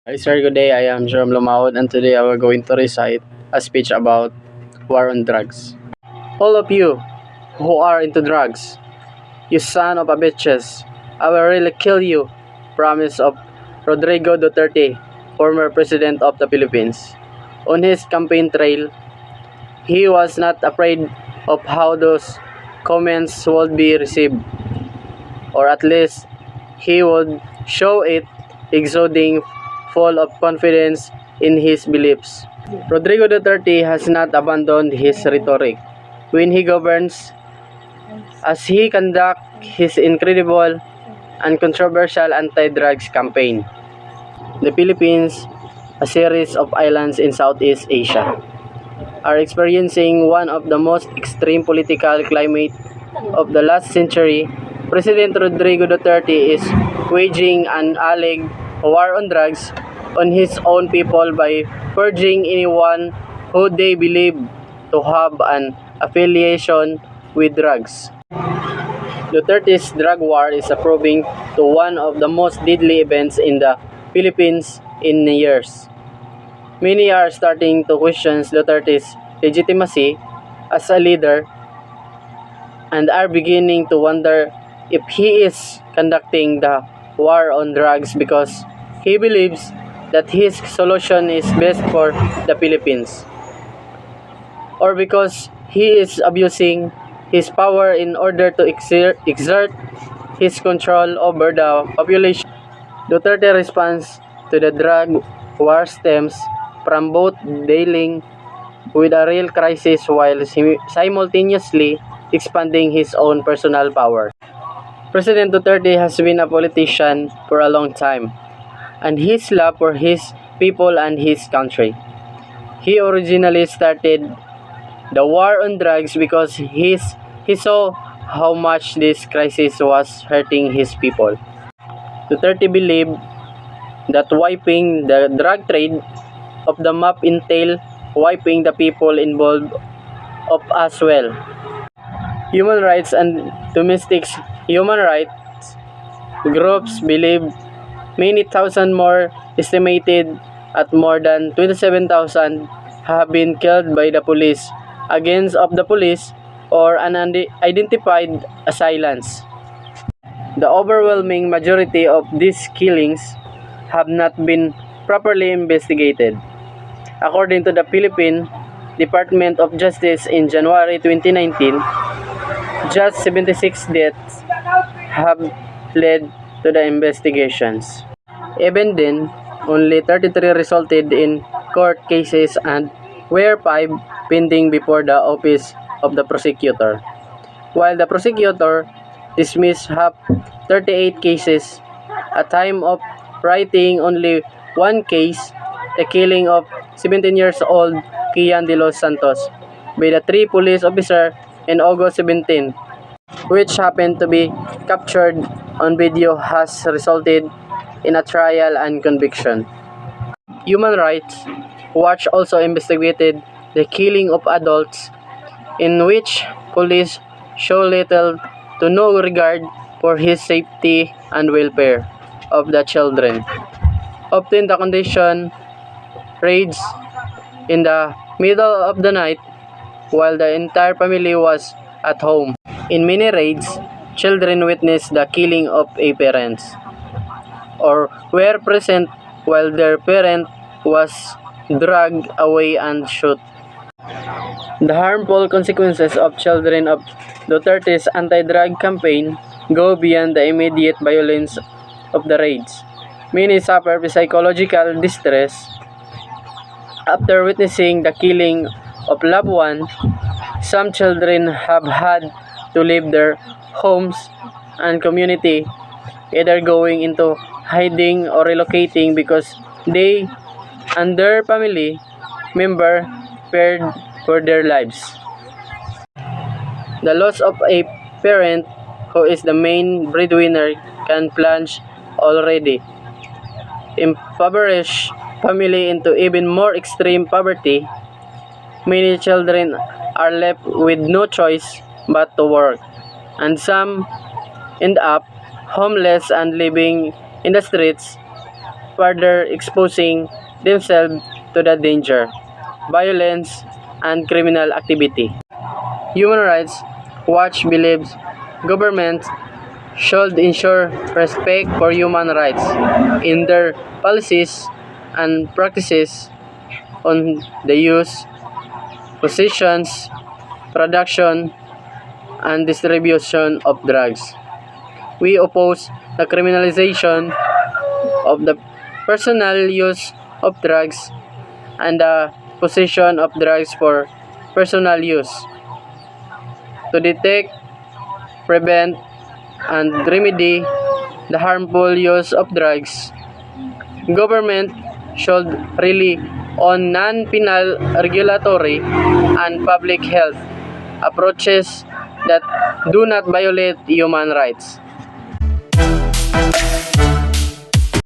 Hi sir, good day. I am Jerome Lumaud and today I will going to recite a speech about war on drugs. All of you who are into drugs, you son of a bitches, I will really kill you. Promise of Rodrigo Duterte, former president of the Philippines. On his campaign trail, he was not afraid of how those comments would be received, or at least he would show it exuding full of confidence in his beliefs. Rodrigo Duterte has not abandoned his rhetoric when he governs as he conducts his incredible and controversial anti-drugs campaign. The Philippines, a series of islands in Southeast Asia, are experiencing one of the most extreme political climate of the last century. President Rodrigo Duterte is waging an alleged war on drugs on his own people by purging anyone who they believe to have an affiliation with drugs. Duterte's drug war is proving to one of the most deadly events in the Philippines in years. Many are starting to question Duterte's legitimacy as a leader and are beginning to wonder if he is conducting the war on drugs because he believes that his solution is best for the Philippines, or because he is abusing his power in order to exert his control over the population. Duterte response to the drug war stems from both dealing with a real crisis while simultaneously expanding his own personal power. President Duterte has been a politician for a long time, and his love for his people and his country. He originally started the war on drugs because he saw how much this crisis was hurting his people. Duterte believed that wiping the drug trade of the map entail wiping the people involved of as well. Human rights and domestic human rights groups believe many thousand more, estimated at more than 27,000, have been killed by the police, against of the police, or unidentified assailants. The overwhelming majority of these killings have not been properly investigated. According to the Philippine Department of Justice in January 2019, just 76 deaths have led to the investigations. Even then, only 33 resulted in court cases and were 5 pending before the office of the prosecutor. While the prosecutor dismissed 38 cases, at time of writing only one case, the killing of 17 years old Kian de los Santos by the 3 police officers in August 17, which happened to be captured on video, has resulted in a trial and conviction. Human Rights Watch also investigated the killing of adults, in which police show little to no regard for his safety and welfare of the children. Often the condition raids in the middle of the night while the entire family was at home. In many raids, children witnessed the killing of a parent or were present while their parent was dragged away and shot. The harmful consequences of children of Duterte's anti-drug campaign go beyond the immediate violence of the raids. Many suffer psychological distress after witnessing the killing of loved ones. Some children have had to leave their homes and community, either going into hiding or relocating because they and their family member feared for their lives. The loss of a parent who is the main breadwinner can plunge already impoverished family into even more extreme poverty. Many children are left with no choice but to work, and some end up homeless and living in the streets further exposing themselves to the danger, violence, and criminal activity. Human Rights Watch believes governments should ensure respect for human rights in their policies and practices on the use, possessions, production, and distribution of drugs. We oppose the criminalization of the personal use of drugs and the possession of drugs for personal use. To detect, prevent, and remedy the harmful use of drugs, government should rely on non-penal regulatory and public health approaches that do not violate human rights.